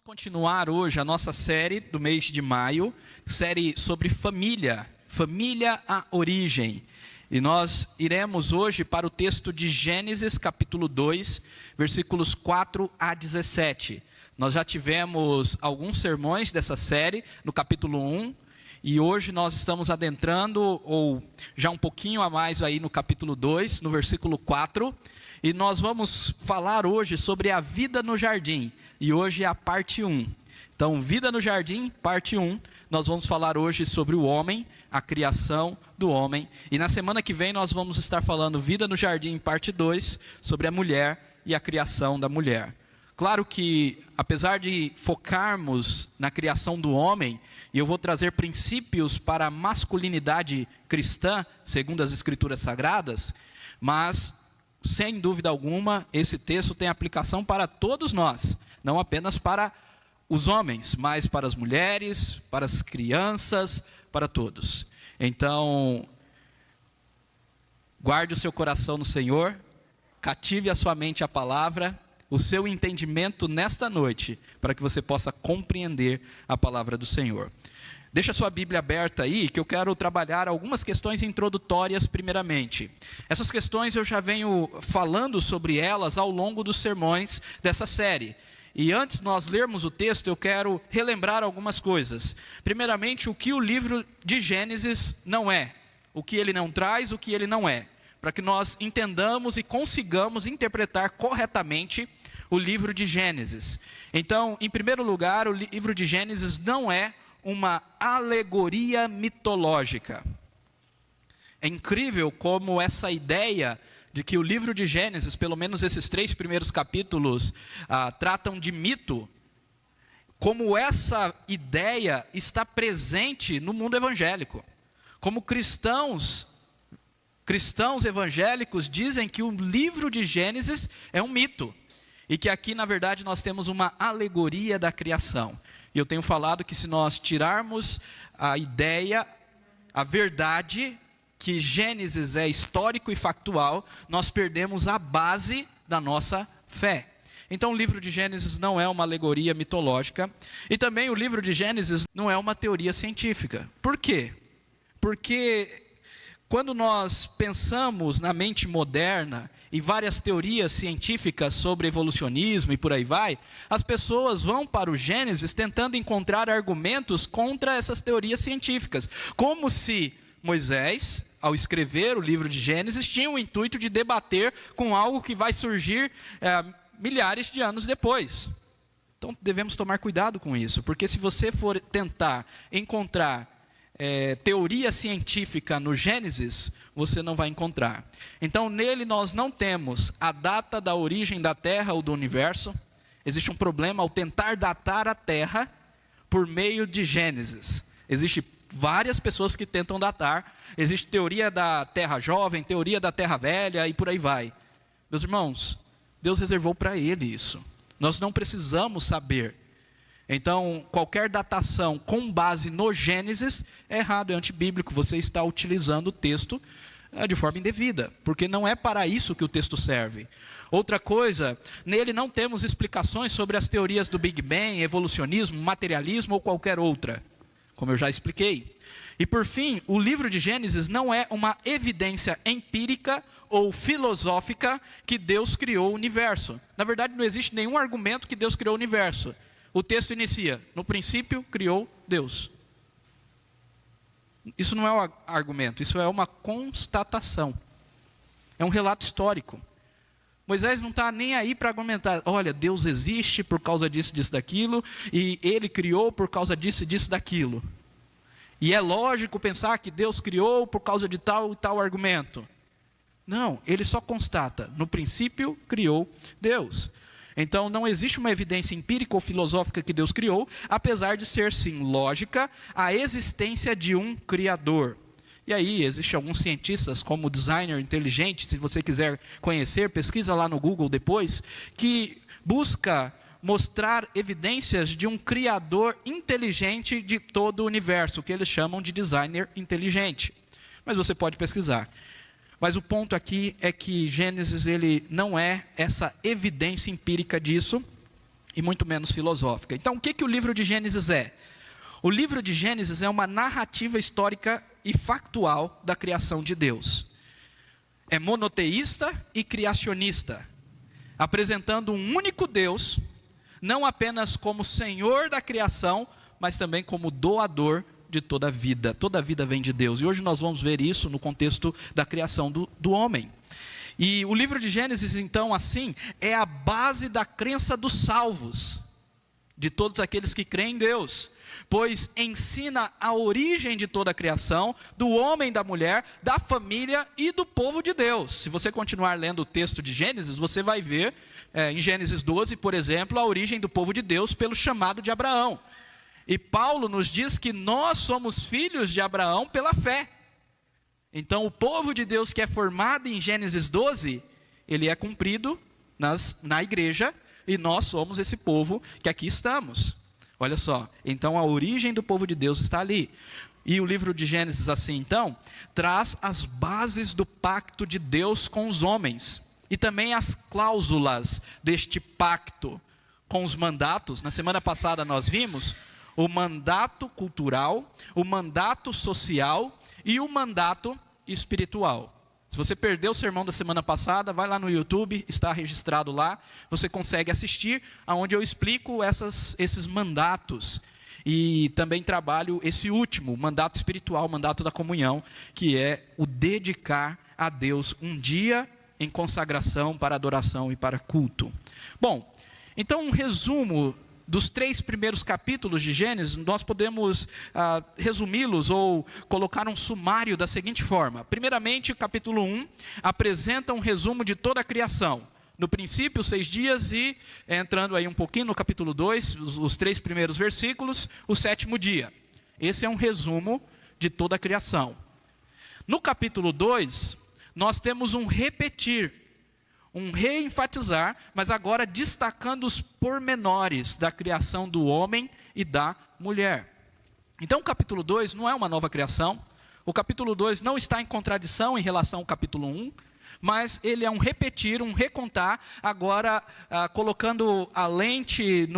Continuar hoje a nossa série do mês de maio, série sobre família, família a origem. E nós iremos hoje para o texto de Gênesis capítulo 2, versículos 4 a 17. Nós já tivemos alguns sermões dessa série no capítulo 1, e hoje nós estamos adentrando, ou já um pouquinho a mais aí no capítulo 2, no versículo 4, e nós vamos falar hoje sobre a vida no jardim. E hoje é a parte 1. Então, Vida no Jardim, parte 1. Nós vamos falar hoje sobre o homem, a criação do homem. E na semana que vem nós vamos estar falando Vida no Jardim, parte 2, sobre a mulher e a criação da mulher. Claro que, apesar de focarmos na criação do homem, e eu vou trazer princípios para a masculinidade cristã, segundo as Escrituras Sagradas, mas, sem dúvida alguma, esse texto tem aplicação para todos nós. Não apenas para os homens, mas para as mulheres, para as crianças, para todos. Então, guarde o seu coração no Senhor, cative a sua mente à palavra, o seu entendimento nesta noite, para que você possa compreender a palavra do Senhor. Deixa a sua Bíblia aberta aí, que eu quero trabalhar algumas questões introdutórias primeiramente. Essas questões eu já venho falando sobre elas ao longo dos sermões dessa série. E antes de nós lermos o texto, eu quero relembrar algumas coisas. Primeiramente, o que o livro de Gênesis não é. O que ele não traz, o que ele não é. Para que nós entendamos e consigamos interpretar corretamente o livro de Gênesis. Então, em primeiro lugar, o livro de Gênesis não é uma alegoria mitológica. É incrível como essa ideia de que o livro de Gênesis, pelo menos esses 3 primeiros capítulos, tratam de mito, como essa ideia está presente no mundo evangélico. Como cristãos evangélicos dizem que o livro de Gênesis é um mito, e que aqui, na verdade, nós temos uma alegoria da criação. E eu tenho falado que se nós tirarmos a ideia, a verdade, que Gênesis é histórico e factual, nós perdemos a base da nossa fé. Então o livro de Gênesis não é uma alegoria mitológica, e também o livro de Gênesis não é uma teoria científica. Por quê? Porque quando nós pensamos na mente moderna e várias teorias científicas sobre evolucionismo e por aí vai, as pessoas vão para o Gênesis tentando encontrar argumentos contra essas teorias científicas, como se Moisés, ao escrever o livro de Gênesis, tinha o intuito de debater com algo que vai surgir milhares de anos depois. Então devemos tomar cuidado com isso, porque se você for tentar encontrar teoria científica no Gênesis, você não vai encontrar. Então nele nós não temos a data da origem da Terra ou do universo. Existe um problema ao tentar datar a Terra por meio de Gênesis. Existe várias pessoas que tentam datar. Existe teoria da Terra Jovem, teoria da Terra Velha e por aí vai. Meus irmãos, Deus reservou para ele isso. Nós não precisamos saber. Então, qualquer datação com base no Gênesis é errado, é antibíblico. Você está utilizando o texto de forma indevida, porque não é para isso que o texto serve. Outra coisa, nele não temos explicações sobre as teorias do Big Bang, evolucionismo, materialismo ou qualquer outra, como eu já expliquei. E por fim, o livro de Gênesis não é uma evidência empírica ou filosófica que Deus criou o universo. Na verdade, não existe nenhum argumento que Deus criou o universo. O texto inicia: no princípio criou Deus. Isso não é um argumento, isso é uma constatação. É um relato histórico. Moisés não está nem aí para argumentar: olha, Deus existe por causa disso, disso, daquilo, e ele criou por causa disso, disso, daquilo. E é lógico pensar que Deus criou por causa de tal e tal argumento. Não, ele só constata: no princípio criou Deus. Então não existe uma evidência empírica ou filosófica que Deus criou, apesar de ser sim lógica a existência de um Criador. E aí existem alguns cientistas, como o designer inteligente, se você quiser conhecer, pesquisa lá no Google depois, que busca mostrar evidências de um criador inteligente de todo o universo, que eles chamam de designer inteligente. Mas você pode pesquisar. Mas o ponto aqui é que Gênesis ele não é essa evidência empírica disso. e muito menos filosófica. Então, o que o livro de Gênesis é? O livro de Gênesis é uma narrativa histórica e factual da criação de Deus. É monoteísta e criacionista, apresentando um único Deus, não apenas como Senhor da criação, mas também como doador de toda a vida. Toda a vida vem de Deus. E hoje nós vamos ver isso no contexto da criação do homem. E o livro de Gênesis, então, assim, é a base da crença dos salvos, de todos aqueles que creem em Deus, pois ensina a origem de toda a criação, do homem, da mulher, da família e do povo de Deus. Se você continuar lendo o texto de Gênesis, você vai ver, em Gênesis 12, por exemplo, a origem do povo de Deus pelo chamado de Abraão. E Paulo nos diz que nós somos filhos de Abraão pela fé. Então, o povo de Deus que é formado em Gênesis 12, ele é cumprido na igreja, e nós somos esse povo que aqui estamos. Olha só, então a origem do povo de Deus está ali. E o livro de Gênesis, assim, então, traz as bases do pacto de Deus com os homens, e também as cláusulas deste pacto com os mandatos. Na semana passada nós vimos o mandato cultural, o mandato social e o mandato espiritual. Se você perdeu o sermão da semana passada, vai lá no YouTube, está registrado lá. Você consegue assistir, onde eu explico esses mandatos. E também trabalho esse último, mandato espiritual, mandato da comunhão, que é o dedicar a Deus um dia em consagração para adoração e para culto. Bom, então um resumo dos 3 primeiros capítulos de Gênesis, nós podemos resumi-los ou colocar um sumário da seguinte forma. Primeiramente, o capítulo 1 apresenta um resumo de toda a criação. No princípio, 6 dias, e entrando aí um pouquinho no capítulo 2, os 3 primeiros versículos, o 7º dia. Esse é um resumo de toda a criação. No capítulo 2, nós temos um repetir, um reenfatizar, mas agora destacando os pormenores da criação do homem e da mulher. Então o capítulo 2 não é uma nova criação, o capítulo 2 não está em contradição em relação ao capítulo 1, mas ele é um repetir, um recontar, agora colocando a lente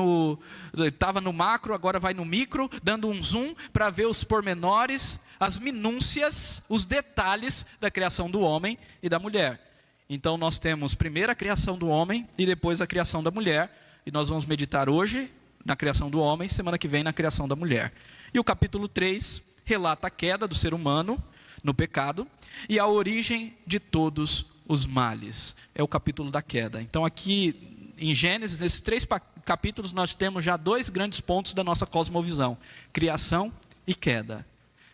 estava no macro, agora vai no micro, dando um zoom para ver os pormenores, as minúcias, os detalhes da criação do homem e da mulher. Então nós temos primeiro a criação do homem e depois a criação da mulher. E nós vamos meditar hoje na criação do homem, semana que vem na criação da mulher. E o capítulo 3 relata a queda do ser humano no pecado e a origem de todos os males. É o capítulo da queda. Então aqui em Gênesis, nesses 3 capítulos, nós temos já 2 grandes pontos da nossa cosmovisão: criação e queda.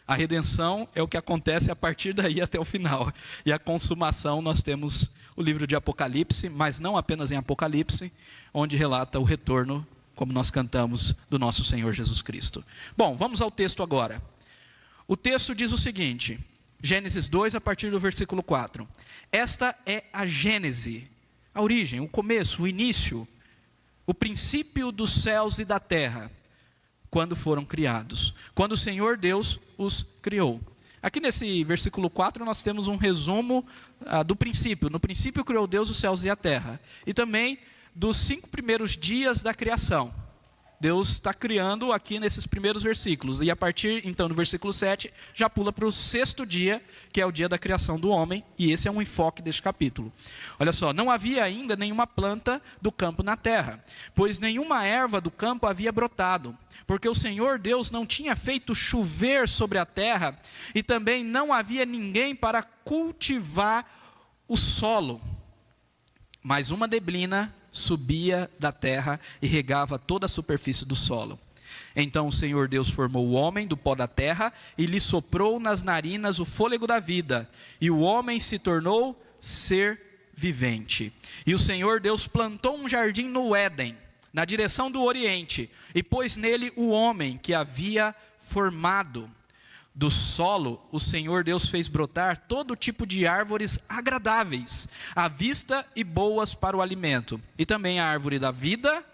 A redenção é o que acontece a partir daí até o final. E a consumação, nós temos o livro de Apocalipse, mas não apenas em Apocalipse, onde relata o retorno, como nós cantamos, do nosso Senhor Jesus Cristo. Bom, vamos ao texto agora. O texto diz o seguinte, Gênesis 2, a partir do versículo 4. Esta é a Gênese, a origem, o começo, o início, o princípio dos céus e da terra, quando foram criados, quando o Senhor Deus os criou. Aqui nesse versículo 4 nós temos um resumo do princípio. No princípio criou Deus os céus e a terra. E também dos 5 primeiros dias da criação. Deus está criando aqui nesses primeiros versículos. E a partir então do versículo 7 já pula para o 6º dia, que é o dia da criação do homem. E esse é um enfoque deste capítulo. Olha só, não havia ainda nenhuma planta do campo na terra, pois nenhuma erva do campo havia brotado, porque o Senhor Deus não tinha feito chover sobre a terra, e também não havia ninguém para cultivar o solo. Mas uma neblina subia da terra e regava toda a superfície do solo. Então o Senhor Deus formou o homem do pó da terra e lhe soprou nas narinas o fôlego da vida, e o homem se tornou ser vivente. E o Senhor Deus plantou um jardim no Éden, na direção do Oriente, e pôs nele o homem que havia formado. Do solo, o Senhor Deus fez brotar todo tipo de árvores agradáveis à vista e boas para o alimento. E também a árvore da vida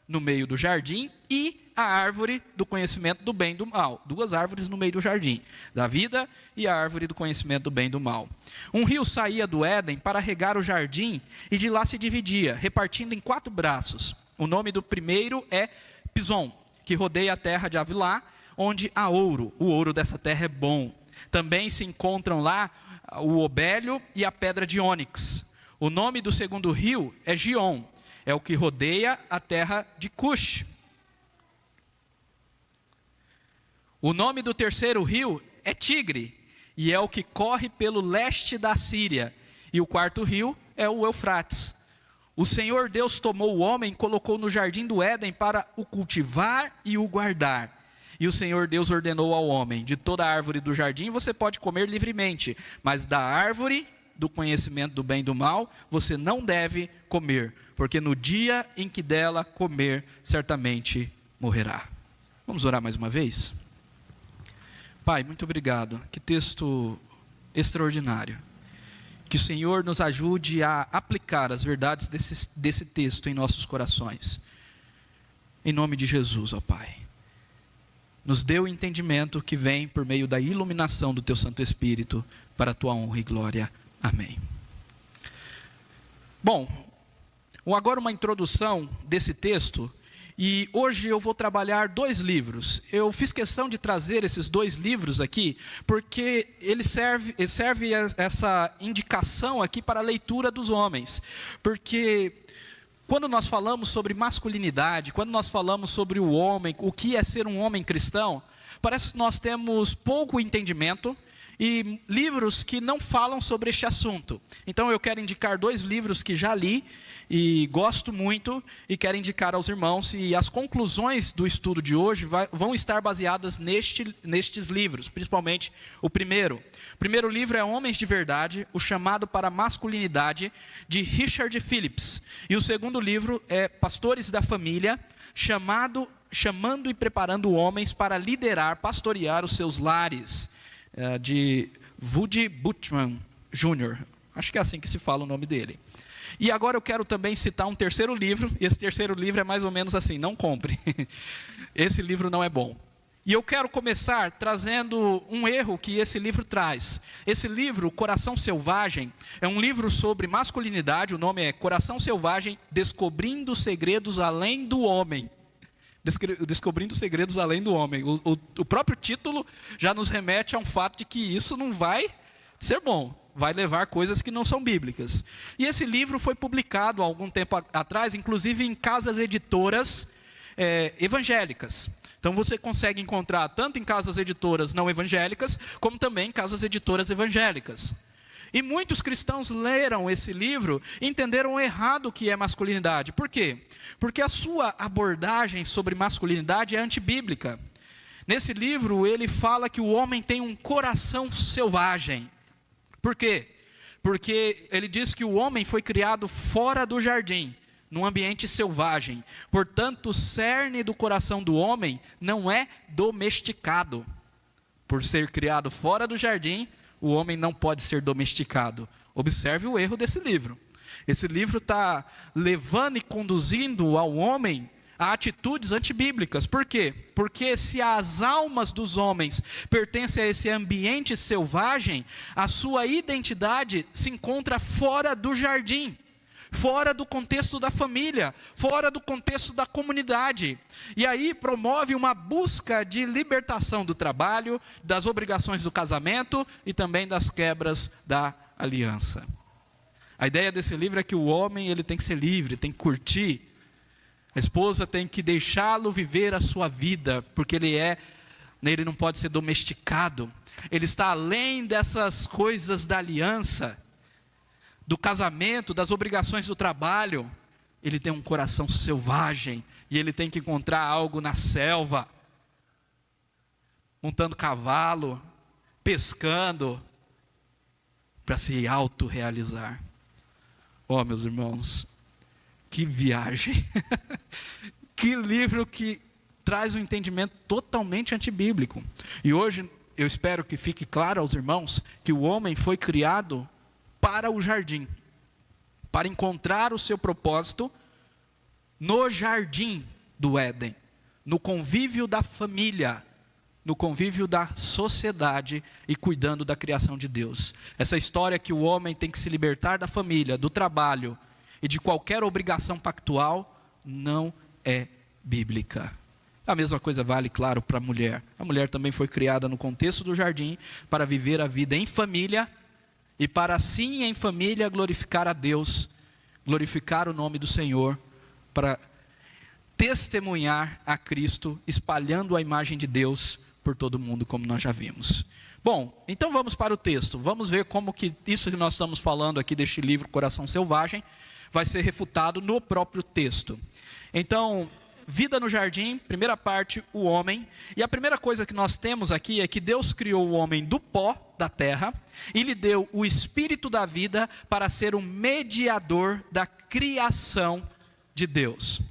no meio do jardim e a árvore do conhecimento do bem e do mal. 2 árvores no meio do jardim, da vida e a árvore do conhecimento do bem e do mal. Um rio saía do Éden para regar o jardim e de lá se dividia, repartindo em 4 braços. O nome do primeiro é Pison, que rodeia a terra de Havilá, onde há ouro. O ouro dessa terra é bom. Também se encontram lá o obélio e a pedra de ônix. O nome do segundo rio é Gion, é o que rodeia a terra de Cush. O nome do terceiro rio é Tigre, e é o que corre pelo leste da Síria. E o quarto rio é o Eufrates. O Senhor Deus tomou o homem e colocou no jardim do Éden para o cultivar e o guardar. E o Senhor Deus ordenou ao homem: de toda árvore do jardim você pode comer livremente, mas da árvore do conhecimento do bem e do mal você não deve comer, porque no dia em que dela comer, certamente morrerá. Vamos orar mais uma vez? Pai, muito obrigado. Que texto extraordinário. Que o Senhor nos ajude a aplicar as verdades desse texto em nossos corações. Em nome de Jesus, ó Pai. Nos dê o entendimento que vem por meio da iluminação do Teu Santo Espírito, para a Tua honra e glória. Amém. Bom, agora uma introdução desse texto. E hoje eu vou trabalhar 2 livros. Eu fiz questão de trazer esses 2 livros aqui, porque ele serve essa indicação aqui para a leitura dos homens. Porque quando nós falamos sobre masculinidade, quando nós falamos sobre o homem, o que é ser um homem cristão, parece que nós temos pouco entendimento e livros que não falam sobre este assunto. Então eu quero indicar 2 livros que já li e gosto muito, e quero indicar aos irmãos, e as conclusões do estudo de hoje vão estar baseadas nestes livros, principalmente o primeiro. O primeiro livro é Homens de Verdade, o chamado para a masculinidade, de Richard Phillips. E o segundo livro é Pastores da Família, chamando e preparando homens para liderar, pastorear os seus lares, de Woody Butchman Jr. Acho que é assim que se fala o nome dele. E agora eu quero também citar um terceiro livro, e esse terceiro livro é mais ou menos assim: não compre. Esse livro não é bom. E eu quero começar trazendo um erro que esse livro traz. Esse livro, Coração Selvagem, é um livro sobre masculinidade. O nome é Coração Selvagem, Descobrindo Segredos Além do Homem. Descobrindo Segredos Além do Homem. O próprio título já nos remete a um fato de que isso não vai ser bom. Vai levar coisas que não são bíblicas. E esse livro foi publicado há algum tempo atrás, inclusive em casas editoras evangélicas. Então você consegue encontrar tanto em casas editoras não evangélicas, como também em casas editoras evangélicas. E muitos cristãos leram esse livro e entenderam errado o que é masculinidade. Por quê? Porque a sua abordagem sobre masculinidade é antibíblica. Nesse livro ele fala que o homem tem um coração selvagem. Por quê? Porque ele diz que o homem foi criado fora do jardim, num ambiente selvagem. Portanto, o cerne do coração do homem não é domesticado. Por ser criado fora do jardim, o homem não pode ser domesticado. Observe o erro desse livro. Esse livro está levando e conduzindo ao homem a atitudes antibíblicas. Por quê? Porque se as almas dos homens pertencem a esse ambiente selvagem, a sua identidade se encontra fora do jardim, fora do contexto da família, fora do contexto da comunidade. E aí promove uma busca de libertação do trabalho, das obrigações do casamento e também das quebras da aliança. A ideia desse livro é que o homem ele tem que ser livre, tem que curtir. A esposa tem que deixá-lo viver a sua vida, porque ele não pode ser domesticado. Ele está além dessas coisas da aliança, do casamento, das obrigações do trabalho. Ele tem um coração selvagem e ele tem que encontrar algo na selva, montando cavalo, pescando, para se autorrealizar. Oh, meus irmãos, que viagem, que livro que traz um entendimento totalmente antibíblico. E hoje eu espero que fique claro aos irmãos que o homem foi criado para o jardim, para encontrar o seu propósito no jardim do Éden, no convívio da família, no convívio da sociedade e cuidando da criação de Deus. Essa história que o homem tem que se libertar da família, do trabalho, e de qualquer obrigação pactual, não é bíblica. A mesma coisa vale, claro, para a mulher. A mulher também foi criada no contexto do jardim para viver a vida em família e para assim em família glorificar a Deus, glorificar o nome do Senhor, para testemunhar a Cristo, espalhando a imagem de Deus por todo o mundo, como nós já vimos. Bom, então vamos para o texto. Vamos ver como que isso que nós estamos falando aqui deste livro Coração Selvagem vai ser refutado no próprio texto. Então, vida no jardim, primeira parte, o homem. E a primeira coisa que nós temos aqui é que Deus criou o homem do pó da terra e lhe deu o espírito da vida para ser o mediador da criação de Deus.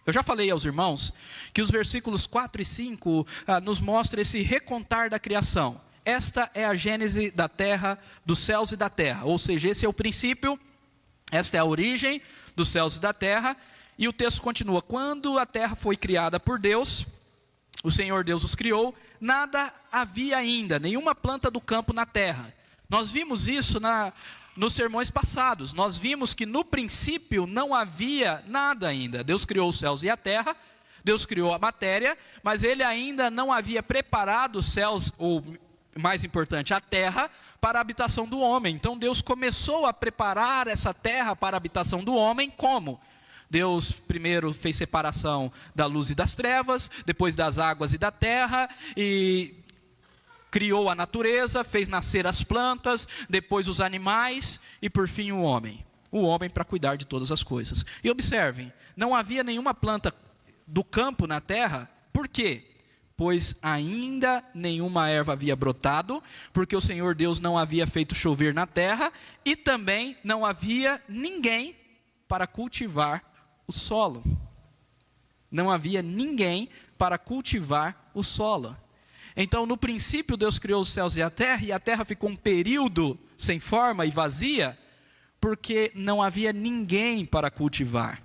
Eu já falei aos irmãos que os versículos 4 e 5 nos mostram esse recontar da criação. Esta é a gênese da terra, dos céus e da terra. Ou seja, esse é o princípio, esta é a origem dos céus e da terra. E o texto continua: quando a terra foi criada por Deus, o Senhor Deus os criou, nada havia ainda, nenhuma planta do campo na terra. Nós vimos isso nos sermões passados. Nós vimos que no princípio não havia nada ainda. Deus criou os céus e a terra, Deus criou a matéria, mas Ele ainda não havia preparado os céus, ou mais importante, a terra, para a habitação do homem. Então Deus começou a preparar essa terra para a habitação do homem. Como? Deus primeiro fez separação da luz e das trevas, depois das águas e da terra, e criou a natureza, fez nascer as plantas, depois os animais, e por fim o homem. O homem para cuidar de todas as coisas. E observem, não havia nenhuma planta do campo na terra. Por quê? Pois ainda nenhuma erva havia brotado, porque o Senhor Deus não havia feito chover na terra, e também não havia ninguém para cultivar o solo. Não havia ninguém para cultivar o solo. Então, no princípio, Deus criou os céus e a terra ficou um período sem forma e vazia, porque não havia ninguém para cultivar.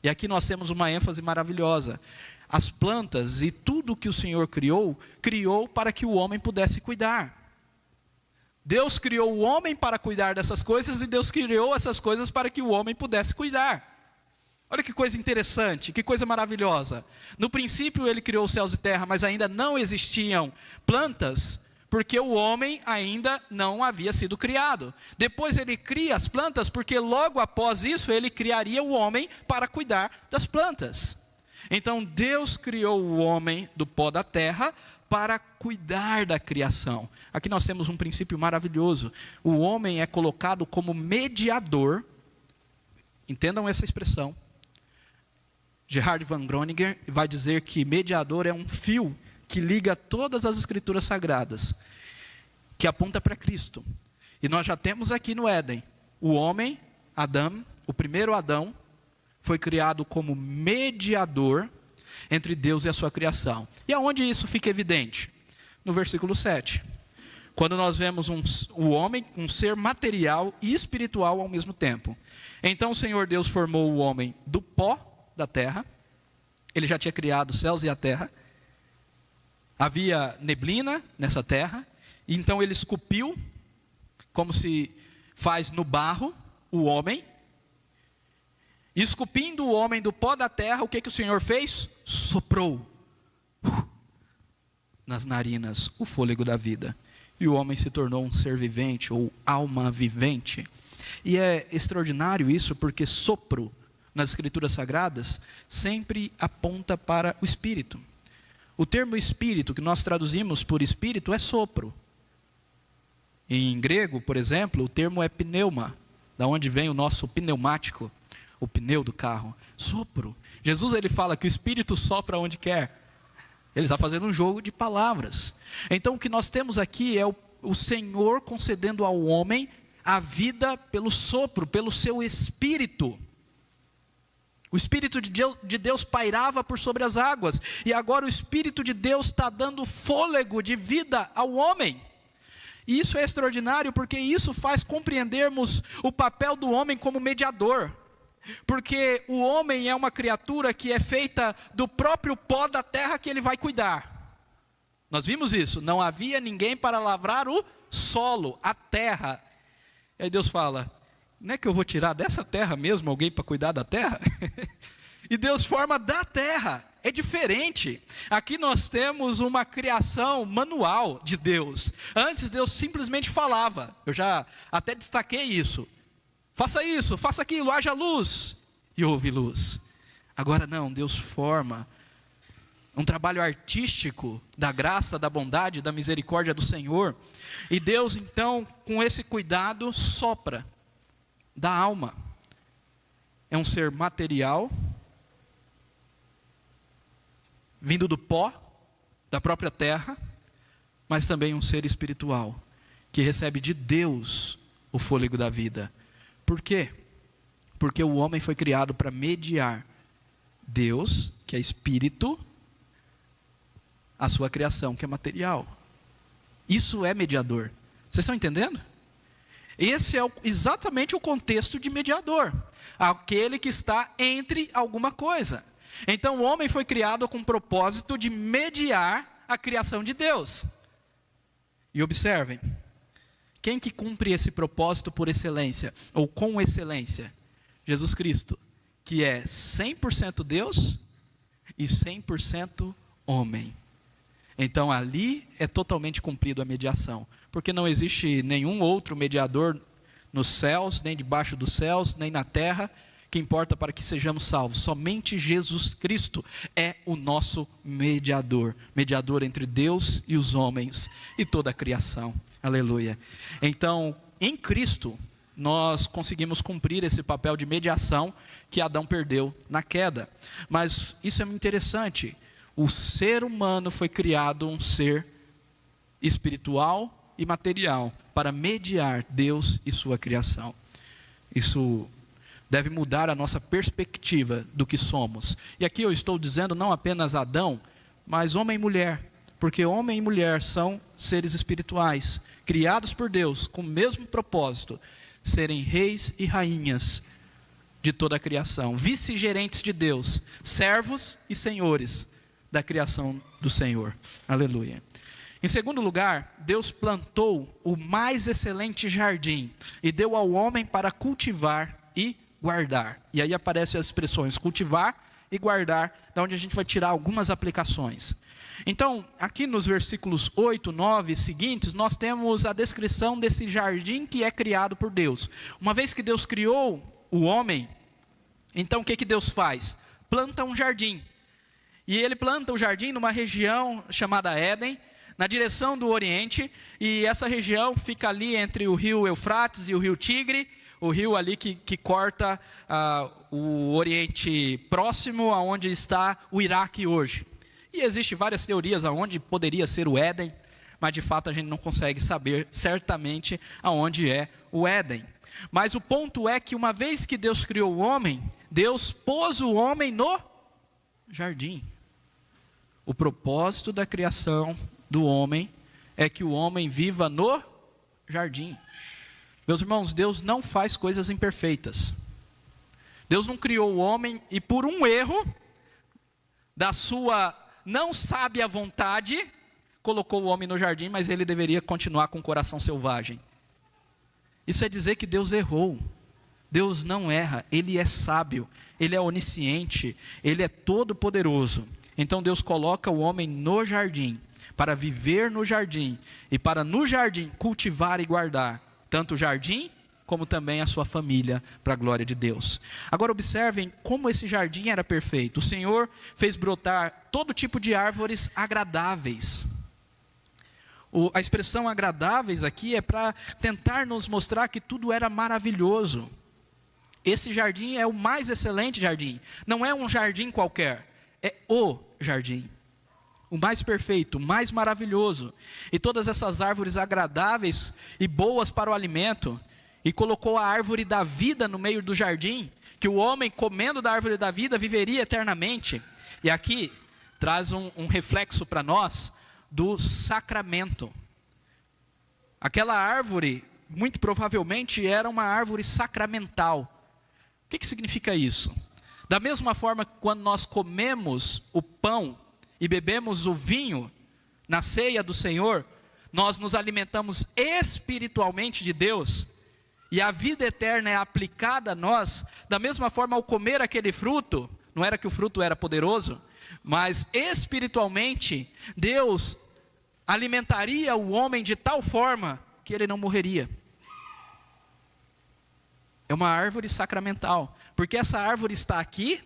E aqui nós temos uma ênfase maravilhosa. As plantas e tudo que o Senhor criou, criou para que o homem pudesse cuidar. Deus criou o homem para cuidar dessas coisas, e Deus criou essas coisas para que o homem pudesse cuidar. Olha que coisa interessante, que coisa maravilhosa. No princípio Ele criou os céus e terra, mas ainda não existiam plantas, porque o homem ainda não havia sido criado. Depois Ele cria as plantas, porque logo após isso Ele criaria o homem para cuidar das plantas. Então Deus criou o homem do pó da terra para cuidar da criação. Aqui nós temos um princípio maravilhoso. O homem é colocado como mediador. Entendam essa expressão. Gerhard von Groninger vai dizer que mediador é um fio que liga todas as escrituras sagradas, que aponta para Cristo. E nós já temos aqui no Éden, o homem, Adão, o primeiro Adão, foi criado como mediador entre Deus e a sua criação. E aonde isso fica evidente? No versículo 7. Quando nós vemos o homem, um ser material e espiritual ao mesmo tempo. Então o Senhor Deus formou o homem do pó da terra. Ele já tinha criado os céus e a terra. Havia neblina nessa terra. Então ele esculpiu, como se faz no barro, o homem. E esculpindo o homem do pó da terra, o que o Senhor fez? Soprou nas narinas o fôlego da vida. E o homem se tornou um ser vivente, ou alma vivente. E é extraordinário isso, porque sopro nas escrituras sagradas sempre aponta para o espírito. O termo espírito, que nós traduzimos por espírito, é sopro. Em grego, por exemplo, o termo é pneuma, da onde vem o nosso pneumático, o pneu do carro. Sopro. Jesus ele fala que o espírito sopra onde quer. Ele está fazendo um jogo de palavras. Então o que nós temos aqui é o Senhor concedendo ao homem a vida pelo sopro, pelo seu espírito. O Espírito de Deus pairava por sobre as águas, e agora o Espírito de Deus está dando fôlego de vida ao homem. E isso é extraordinário, porque isso faz compreendermos o papel do homem como mediador. Porque o homem é uma criatura que é feita do próprio pó da terra que ele vai cuidar. Nós vimos isso, não havia ninguém para lavrar o solo, a terra. E aí Deus fala: não é que eu vou tirar dessa terra mesmo alguém para cuidar da terra? e Deus forma da terra. É diferente. Aqui nós temos uma criação manual de Deus. Antes Deus simplesmente falava. Eu já até destaquei isso. Faça isso, faça aquilo, haja luz. E houve luz. Agora não, Deus forma. Um trabalho artístico da graça, da bondade, da misericórdia do Senhor. E Deus então, com esse cuidado, sopra da alma. É um ser material, vindo do pó, da própria terra, mas também um ser espiritual, que recebe de Deus o fôlego da vida. Por quê? Porque o homem foi criado para mediar Deus, que é espírito, a sua criação, que é material. Isso é mediador. Vocês estão entendendo? Esse é exatamente o contexto de mediador. Aquele que está entre alguma coisa. Então o homem foi criado com o propósito de mediar a criação de Deus. E observem, quem que cumpre esse propósito por excelência, ou com excelência? Jesus Cristo, que é 100% Deus e 100% homem. Então ali é totalmente cumprido a mediação, porque não existe nenhum outro mediador nos céus, nem debaixo dos céus, nem na terra, que importa para que sejamos salvos. Somente Jesus Cristo é o nosso mediador, mediador entre Deus e os homens e toda a criação. Aleluia. Então, em Cristo, nós conseguimos cumprir esse papel de mediação que Adão perdeu na queda. Mas isso é muito interessante. O ser humano foi criado um ser espiritual e material para mediar Deus e sua criação. Isso deve mudar a nossa perspectiva do que somos. E aqui eu estou dizendo não apenas Adão, mas homem e mulher. Porque homem e mulher são seres espirituais, criados por Deus com o mesmo propósito, serem reis e rainhas de toda a criação, vice-gerentes de Deus, servos e senhores da criação do Senhor. Aleluia. Em segundo lugar, Deus plantou o mais excelente jardim e deu ao homem para cultivar e guardar. E aí aparecem as expressões cultivar e guardar, da onde a gente vai tirar algumas aplicações. Então, aqui nos versículos 8, 9 seguintes, nós temos a descrição desse jardim que é criado por Deus. Uma vez que Deus criou o homem, então o que Deus faz? Planta um jardim. E ele planta o jardim numa região chamada Éden, na direção do Oriente, e essa região fica ali entre o rio Eufrates e o rio Tigre, o rio ali que corta o Oriente Próximo, aonde está o Iraque hoje. E existem várias teorias aonde poderia ser o Éden, mas de fato a gente não consegue saber certamente aonde é o Éden. Mas o ponto é que uma vez que Deus criou o homem, Deus pôs o homem no jardim. O propósito da criação do homem é que o homem viva no jardim. Meus irmãos, Deus não faz coisas imperfeitas. Deus não criou o homem e por um erro da sua não sábia vontade, colocou o homem no jardim, mas ele deveria continuar com o coração selvagem. Isso é dizer que Deus errou. Deus não erra, Ele é sábio, Ele é onisciente, Ele é todo poderoso. Então Deus coloca o homem no jardim, para viver no jardim, e para no jardim cultivar e guardar, tanto o jardim, como também a sua família, para a glória de Deus. Agora observem como esse jardim era perfeito. O Senhor fez brotar todo tipo de árvores agradáveis. A expressão agradáveis aqui é para tentar nos mostrar que tudo era maravilhoso. Esse jardim é o mais excelente jardim. Não é um jardim qualquer, é o jardim. O mais perfeito, o mais maravilhoso. E todas essas árvores agradáveis e boas para o alimento. E colocou a árvore da vida no meio do jardim, que o homem comendo da árvore da vida viveria eternamente. E aqui traz um reflexo para nós do sacramento. Aquela árvore, muito provavelmente, era uma árvore sacramental. O que significa isso? Da mesma forma que quando nós comemos o pão e bebemos o vinho na ceia do Senhor, nós nos alimentamos espiritualmente de Deus, e a vida eterna é aplicada a nós. Da mesma forma, ao comer aquele fruto, não era que o fruto era poderoso, mas espiritualmente, Deus alimentaria o homem de tal forma que ele não morreria. É uma árvore sacramental, porque essa árvore está aqui,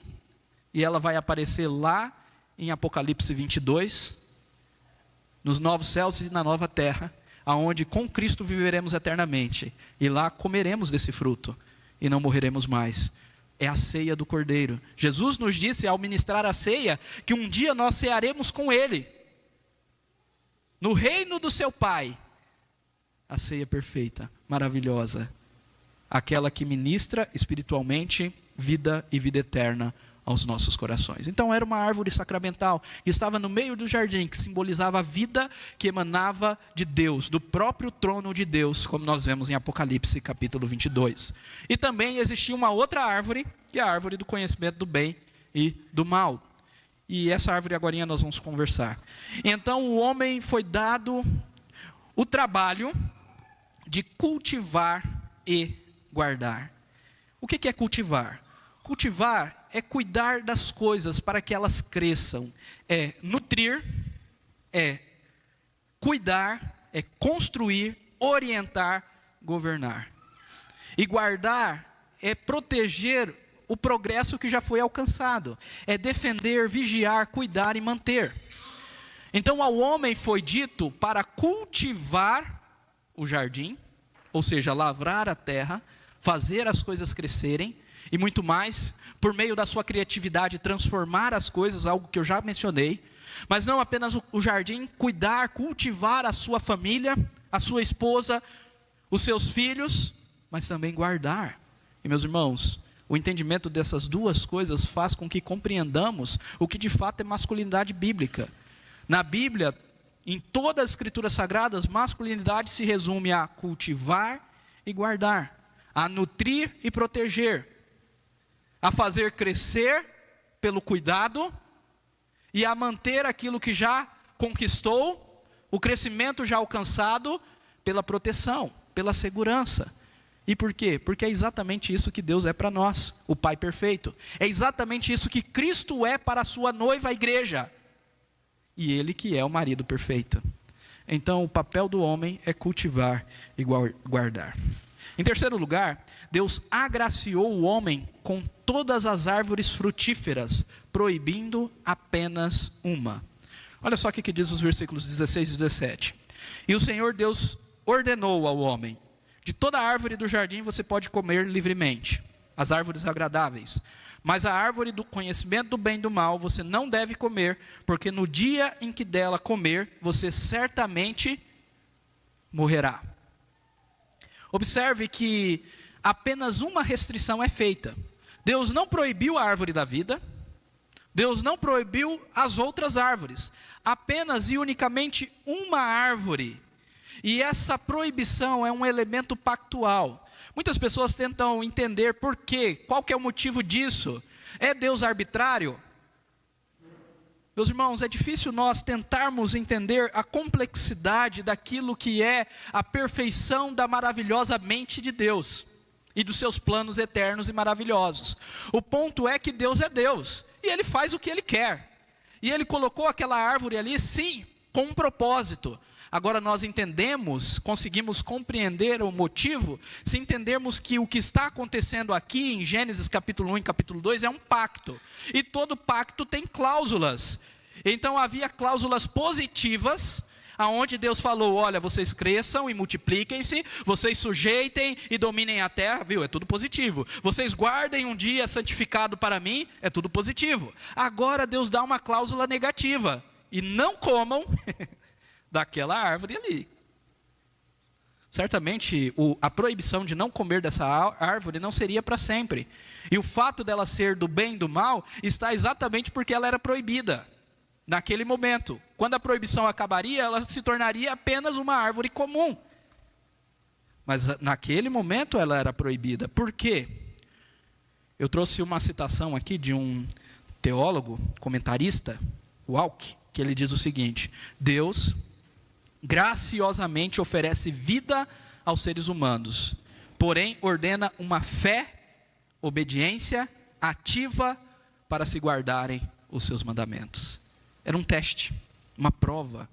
e ela vai aparecer lá em Apocalipse 22, nos novos céus e na nova terra, aonde com Cristo viveremos eternamente, e lá comeremos desse fruto, e não morreremos mais. É a ceia do Cordeiro. Jesus nos disse ao ministrar a ceia, que um dia nós cearemos com Ele, no reino do seu Pai, a ceia perfeita, maravilhosa, aquela que ministra espiritualmente vida e vida eterna aos nossos corações. Então era uma árvore sacramental, que estava no meio do jardim, que simbolizava a vida que emanava de Deus, do próprio trono de Deus, como nós vemos em Apocalipse capítulo 22. E também existia uma outra árvore, que é a árvore do conhecimento do bem e do mal. E essa árvore agora nós vamos conversar. Então o homem foi dado o trabalho de cultivar e guardar. O que é cultivar? Cultivar é cuidar das coisas para que elas cresçam, é nutrir, é cuidar, é construir, orientar, governar. E guardar é proteger o progresso que já foi alcançado, é defender, vigiar, cuidar e manter. Então ao homem foi dito para cultivar o jardim, ou seja, lavrar a terra, fazer as coisas crescerem, e muito mais, por meio da sua criatividade, transformar as coisas, algo que eu já mencionei, mas não apenas o jardim, cuidar, cultivar a sua família, a sua esposa, os seus filhos, mas também guardar. E meus irmãos, o entendimento dessas duas coisas faz com que compreendamos o que de fato é masculinidade bíblica. Na Bíblia, em todas as escrituras sagradas, masculinidade se resume a cultivar e guardar, a nutrir e proteger, a fazer crescer pelo cuidado e a manter aquilo que já conquistou, o crescimento já alcançado pela proteção, pela segurança. E por quê? Porque é exatamente isso que Deus é para nós, o Pai perfeito. É exatamente isso que Cristo é para a sua noiva, a igreja. E Ele que é o marido perfeito. Então o papel do homem é cultivar e guardar. Em terceiro lugar, Deus agraciou o homem com todas as árvores frutíferas, proibindo apenas uma. Olha só o que diz os versículos 16 e 17. E o Senhor Deus ordenou ao homem: de toda árvore do jardim você pode comer livremente, as árvores agradáveis, mas a árvore do conhecimento do bem e do mal você não deve comer, porque no dia em que dela comer, você certamente morrerá. Observe que apenas uma restrição é feita. Deus não proibiu a árvore da vida, Deus não proibiu as outras árvores, apenas e unicamente uma árvore. E essa proibição é um elemento pactual. Muitas pessoas tentam entender por quê, qual que é o motivo disso. É Deus arbitrário? Meus irmãos, é difícil nós tentarmos entender a complexidade daquilo que é a perfeição da maravilhosa mente de Deus e dos seus planos eternos e maravilhosos. O ponto é que Deus é Deus e Ele faz o que Ele quer. E Ele colocou aquela árvore ali, sim, com um propósito. Agora nós entendemos, conseguimos compreender o motivo, se entendermos que o que está acontecendo aqui em Gênesis capítulo 1 e capítulo 2 é um pacto. E todo pacto tem cláusulas. Então havia cláusulas positivas, aonde Deus falou: olha, vocês cresçam e multipliquem-se, vocês sujeitem e dominem a terra, viu? É tudo positivo. Vocês guardem um dia santificado para mim, é tudo positivo. Agora Deus dá uma cláusula negativa: e não comam daquela árvore ali. Certamente a proibição de não comer dessa árvore não seria para sempre. E o fato dela ser do bem e do mal está exatamente porque ela era proibida. Naquele momento, quando a proibição acabaria, ela se tornaria apenas uma árvore comum. Mas naquele momento ela era proibida. Por quê? Eu trouxe uma citação aqui de um teólogo, comentarista, Walk, que ele diz o seguinte: Deus graciosamente oferece vida aos seres humanos, porém ordena uma fé, obediência ativa para se guardarem os seus mandamentos. Era um teste, uma prova.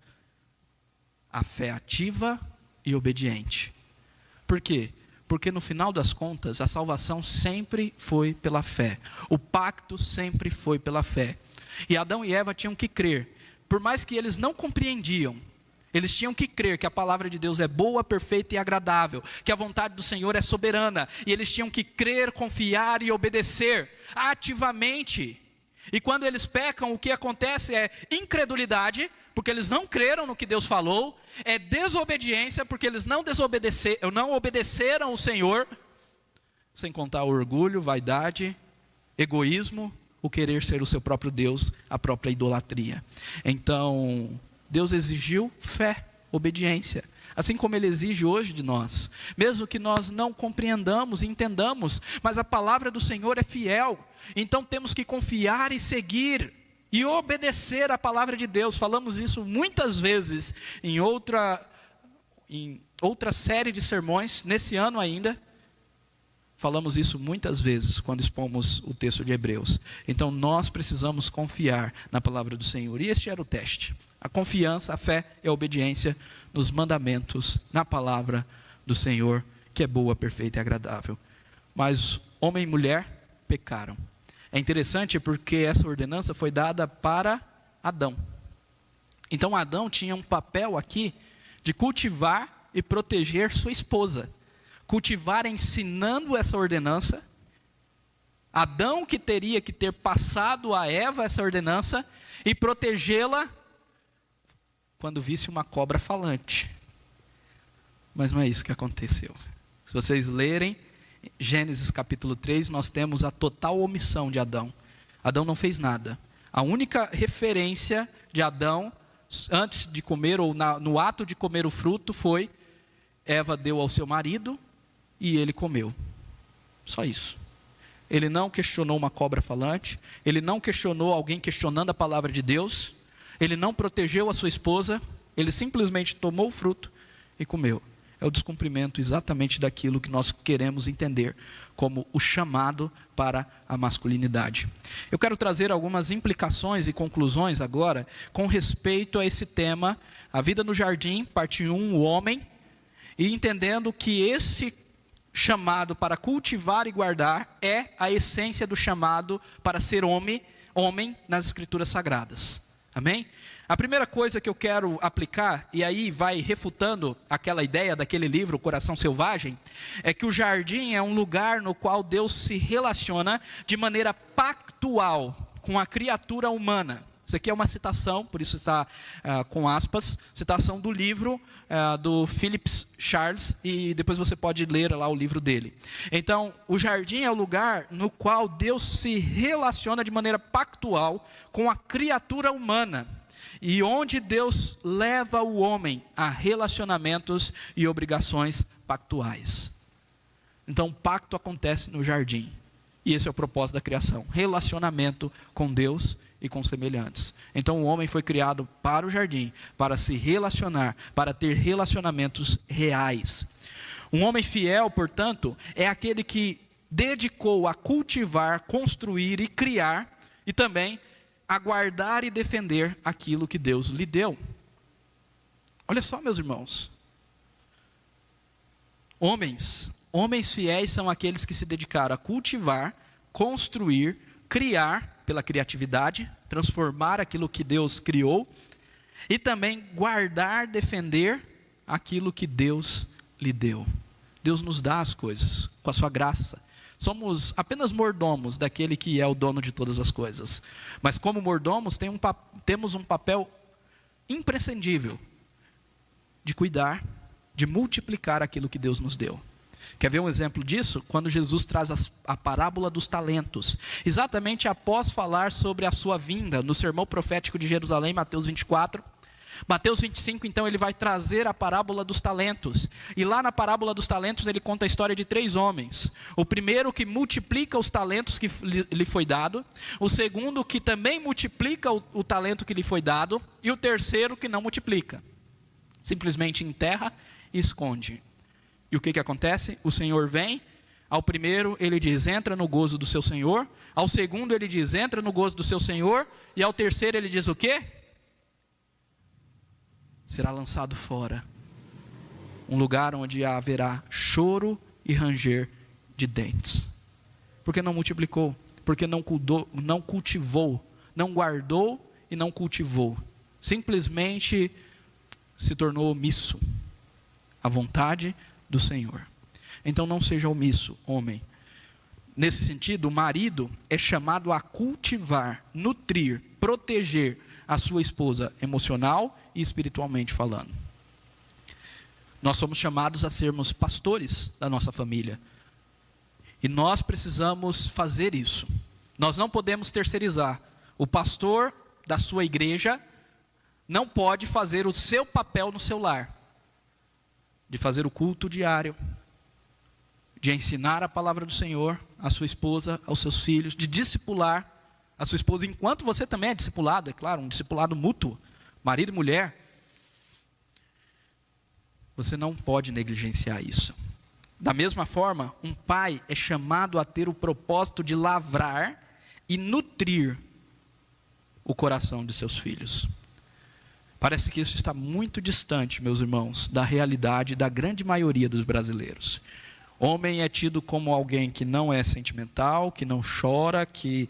A fé ativa e obediente. Por quê? Porque no final das contas, a salvação sempre foi pela fé. O pacto sempre foi pela fé. E Adão e Eva tinham que crer. Por mais que eles não compreendiam, eles tinham que crer que a palavra de Deus é boa, perfeita e agradável, que a vontade do Senhor é soberana, e eles tinham que crer, confiar e obedecer ativamente. E quando eles pecam, o que acontece é incredulidade, porque eles não creram no que Deus falou, é desobediência, porque eles não obedeceram o Senhor, sem contar o orgulho, vaidade, egoísmo, o querer ser o seu próprio Deus, a própria idolatria. Então, Deus exigiu fé, obediência, assim como Ele exige hoje de nós, mesmo que nós não compreendamos e entendamos, mas a palavra do Senhor é fiel, então temos que confiar e seguir, e obedecer a palavra de Deus. Falamos isso muitas vezes em outra série de sermões, nesse ano ainda, falamos isso muitas vezes quando expomos o texto de Hebreus. Então nós precisamos confiar na palavra do Senhor, e este era o teste. A confiança, a fé e a obediência nos mandamentos, na palavra do Senhor, que é boa, perfeita e agradável. Mas homem e mulher pecaram. É interessante porque essa ordenança foi dada para Adão. Então Adão tinha um papel aqui de cultivar e proteger sua esposa. Cultivar ensinando essa ordenança. Adão que teria que ter passado a Eva essa ordenança e protegê-la quando visse uma cobra falante. Mas não é isso que aconteceu. Se vocês lerem Gênesis capítulo 3, nós temos a total omissão de Adão. Adão não fez nada. A única referência de Adão, antes de comer, ou no ato de comer o fruto, foi: Eva deu ao seu marido e ele comeu. Só isso. Ele não questionou uma cobra falante, ele não questionou alguém questionando a palavra de Deus, ele não protegeu a sua esposa, ele simplesmente tomou o fruto e comeu. É o descumprimento exatamente daquilo que nós queremos entender como o chamado para a masculinidade. Eu quero trazer algumas implicações e conclusões agora com respeito a esse tema, a vida no jardim, parte 1, o homem, e entendendo que esse chamado para cultivar e guardar é a essência do chamado para ser homem nas Escrituras Sagradas. Amém? A primeira coisa que eu quero aplicar, e aí vai refutando aquela ideia daquele livro, O Coração Selvagem, é que o jardim é um lugar no qual Deus se relaciona de maneira pactual com a criatura humana. Isso aqui é uma citação, por isso está com aspas, citação do livro do Philip Charles, e depois você pode ler lá o livro dele. Então, o jardim é o lugar no qual Deus se relaciona de maneira pactual com a criatura humana, e onde Deus leva o homem a relacionamentos e obrigações pactuais. Então, o pacto acontece no jardim, e esse é o propósito da criação: relacionamento com Deus e com semelhantes. Então o homem foi criado para o jardim, para se relacionar, para ter relacionamentos reais. Um homem fiel, portanto, é aquele que dedicou a cultivar, construir e criar, e também a guardar e defender aquilo que Deus lhe deu. Olha só, meus irmãos. Homens fiéis são aqueles que se dedicaram a cultivar, construir, criar, pela criatividade, transformar aquilo que Deus criou, e também guardar, defender aquilo que Deus lhe deu. Deus nos dá as coisas com a sua graça. Somos apenas mordomos daquele que é o dono de todas as coisas. Mas como mordomos temos um papel imprescindível de cuidar, de multiplicar aquilo que Deus nos deu. Quer ver um exemplo disso? Quando Jesus traz a parábola dos talentos. Exatamente após falar sobre a sua vinda, no sermão profético de Jerusalém, Mateus 24. Mateus 25, então, ele vai trazer a parábola dos talentos. E lá na parábola dos talentos, ele conta a história de 3 homens. O primeiro que multiplica os talentos que lhe foi dado. O segundo que também multiplica o talento que lhe foi dado. E o terceiro que não multiplica. Simplesmente enterra e esconde. E o que acontece? O Senhor vem, Ao primeiro ele diz, entra no gozo do seu Senhor. Ao segundo ele diz, entra no gozo do seu Senhor. E ao terceiro ele diz o quê? Será lançado fora. Um lugar onde haverá choro e ranger de dentes. Porque não multiplicou, porque não cultivou, não guardou e não cultivou. Simplesmente se tornou omisso à vontade do Senhor. Então não seja omisso, homem. Nesse sentido, o marido é chamado a cultivar, nutrir, proteger a sua esposa emocional e espiritualmente falando. Nós somos chamados a sermos pastores da nossa família. E nós precisamos fazer isso. Nós não podemos terceirizar. O pastor da sua igreja não pode fazer o seu papel no seu lar. De fazer o culto diário. De ensinar a palavra do Senhor à sua esposa, aos seus filhos. De discipular a sua esposa, enquanto você também é discipulado, é claro, um discipulado mútuo. Marido e mulher. Você não pode negligenciar isso. Da mesma forma, um pai é chamado a ter o propósito de lavrar e nutrir o coração de seus filhos. Parece que isso está muito distante, meus irmãos, da realidade da grande maioria dos brasileiros. Homem é tido como alguém que não é sentimental, que não chora, que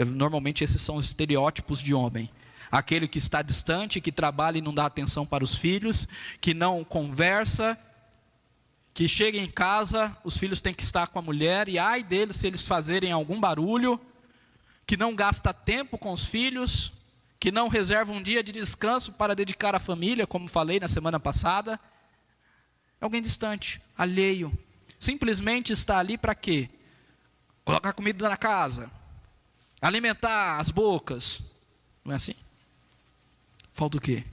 normalmente esses são os estereótipos de homem. Aquele que está distante, que trabalha e não dá atenção para os filhos, que não conversa, que chega em casa, os filhos têm que estar com a mulher, e ai deles se eles fazerem algum barulho, que não gasta tempo com os filhos, que não reserva um dia de descanso para dedicar à família, como falei na semana passada. É alguém distante, alheio, simplesmente está ali para quê? Colocar comida na casa, alimentar as bocas, não é assim? Falta o quê?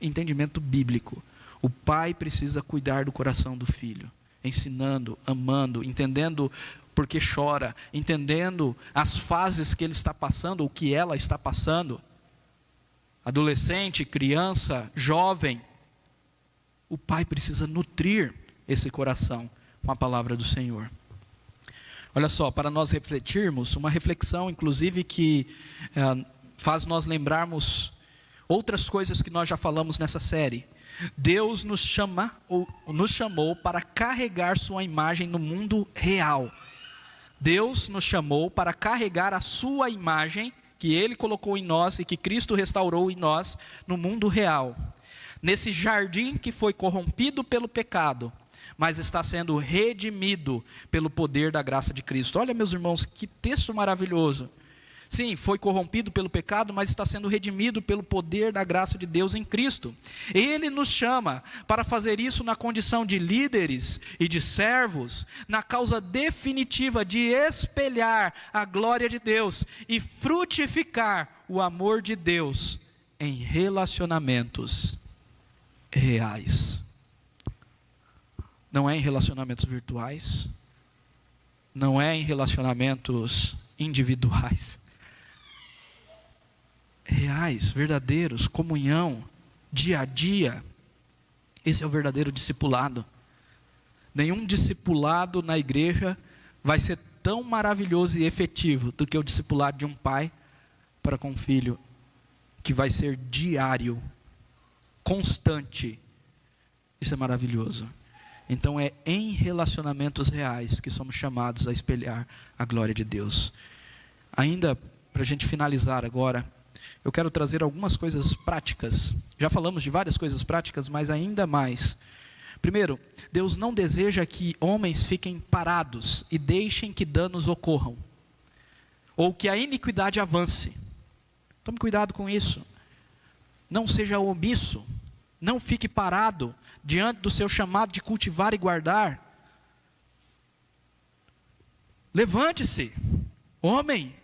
Entendimento bíblico. O pai precisa cuidar do coração do filho, ensinando, amando, entendendo por que chora, entendendo as fases que ele está passando, ou que ela está passando. Adolescente, criança, jovem. O pai precisa nutrir esse coração com a palavra do Senhor. Olha só, para nós refletirmos, uma reflexão inclusive que faz nós lembrarmos outras coisas que nós já falamos nessa série. Deus nos chamou para carregar sua imagem no mundo real. Deus nos chamou para carregar a sua imagem que Ele colocou em nós e que Cristo restaurou em nós no mundo real. Nesse jardim que foi corrompido pelo pecado, mas está sendo redimido pelo poder da graça de Cristo. Olha, meus irmãos, que texto maravilhoso. Sim, foi corrompido pelo pecado, mas está sendo redimido pelo poder da graça de Deus em Cristo. Ele nos chama para fazer isso na condição de líderes e de servos, na causa definitiva de espelhar a glória de Deus e frutificar o amor de Deus em relacionamentos reais. Não é em relacionamentos virtuais, não é em relacionamentos individuais. Reais, verdadeiros, comunhão, dia a dia. Esse é o verdadeiro discipulado. Nenhum discipulado na igreja vai ser tão maravilhoso e efetivo do que o discipulado de um pai para com um filho, que vai ser diário, constante. Isso é maravilhoso. Então é em relacionamentos reais que somos chamados a espelhar a glória de Deus. Ainda, para a gente finalizar agora, eu quero trazer algumas coisas práticas. Já falamos de várias coisas práticas, mas ainda mais. Primeiro, Deus não deseja que homens fiquem parados e deixem que danos ocorram, ou que a iniquidade avance. Tome cuidado com isso. Não seja omisso, não fique parado diante do seu chamado de cultivar e guardar. Levante-se, homem.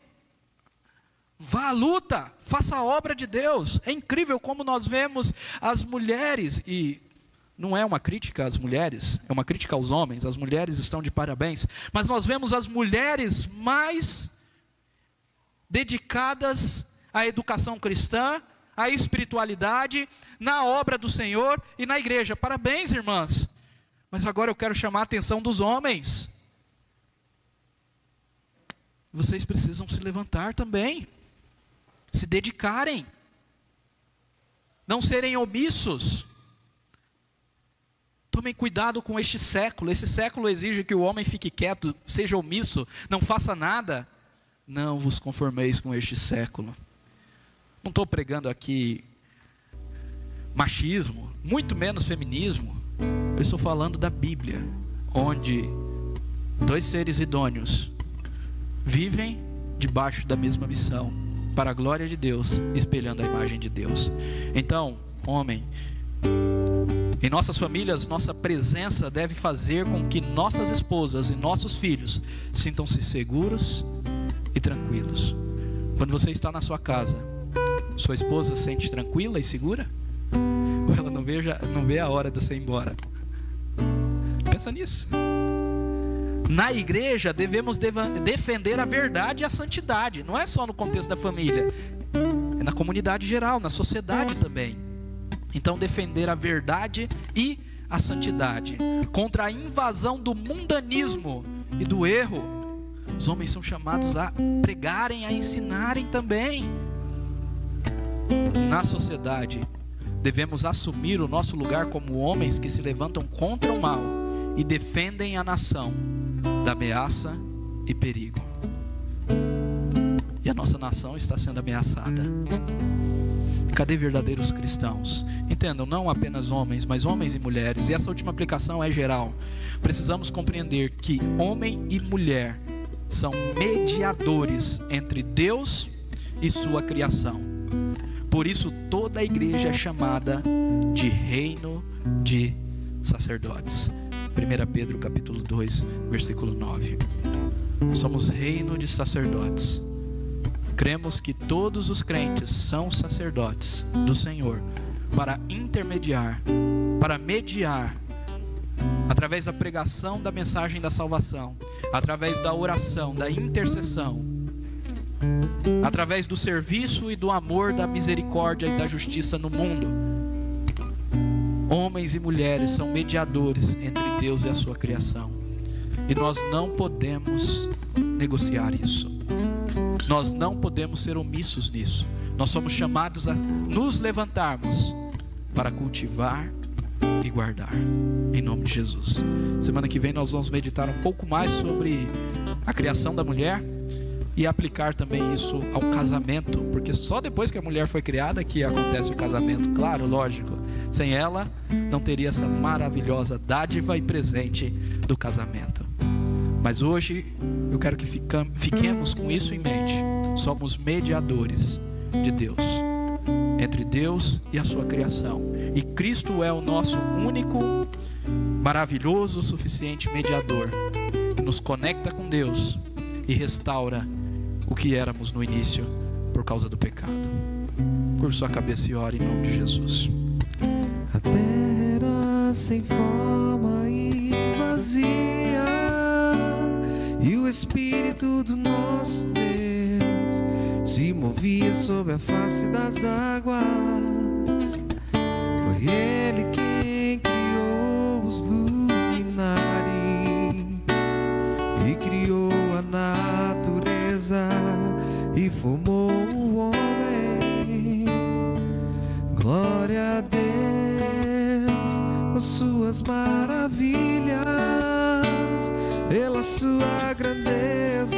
Vá à luta, faça a obra de Deus. É incrível como nós vemos as mulheres, e não é uma crítica às mulheres, é uma crítica aos homens, as mulheres estão de parabéns, mas nós vemos as mulheres mais dedicadas à educação cristã, à espiritualidade, na obra do Senhor e na igreja. Parabéns, irmãs. Mas agora eu quero chamar a atenção dos homens. vocês precisam se levantar também, se dedicarem, não serem omissos. Tomem cuidado com este século. Esse século exige que o homem fique quieto, seja omisso, não faça nada. Não vos conformeis com este século. Não estou pregando aqui machismo, muito menos feminismo. Eu estou falando da Bíblia, onde dois seres idôneos vivem debaixo da mesma missão, para a glória de Deus, espelhando a imagem de Deus. Então, homem, em nossas famílias, nossa presença deve fazer com que nossas esposas e nossos filhos sintam-se seguros e tranquilos. Quando você está na sua casa, sua esposa se sente tranquila e segura? Ou ela não vê a hora de você ir embora? Pensa nisso. Na igreja devemos defender a verdade e a santidade. Não é só no contexto da família, é na comunidade geral, na sociedade também. Então, defender a verdade e a santidade contra a invasão do mundanismo e do erro. Os homens são chamados a pregarem, a ensinarem também. Na sociedade, devemos assumir o nosso lugar como homens que se levantam contra o mal e defendem a nação da ameaça e perigo. E a nossa nação está sendo ameaçada. Cadê verdadeiros cristãos? Entendam, não apenas homens, mas homens e mulheres. E essa última aplicação é geral. Precisamos compreender que homem e mulher são mediadores entre Deus e sua criação. Por isso toda a igreja é chamada de reino de sacerdotes. 1 Pedro capítulo 2, versículo 9. Somos reino de sacerdotes. Cremos que todos os crentes são sacerdotes do Senhor para intermediar, para mediar, através da pregação da mensagem da salvação, através da oração, da intercessão, através do serviço e do amor, da misericórdia e da justiça no mundo. Homens e mulheres são mediadores entre Deus e a sua criação. E nós não podemos negociar isso. Nós não podemos ser omissos nisso. Nós somos chamados a nos levantarmos para cultivar e guardar, em nome de Jesus. Semana que vem nós vamos meditar um pouco mais sobre a criação da mulher e aplicar também isso ao casamento, porque só depois que a mulher foi criada que acontece o casamento. Claro, lógico, sem ela não teria essa maravilhosa dádiva e presente do casamento. Mas hoje eu quero que fiquemos com isso em mente. Somos mediadores de Deus, entre Deus e a sua criação. E Cristo é o nosso único, maravilhoso, suficiente mediador, que nos conecta com Deus e restaura o que éramos no início por causa do pecado. Curva sua cabeça e ore em nome de Jesus. A terra sem forma e vazia, e o Espírito do nosso Deus se movia sobre a face das águas. Foi Ele quem criou os luminares e criou a natureza e formou o homem. Glória a Deus por suas maravilhas, pela sua grandeza.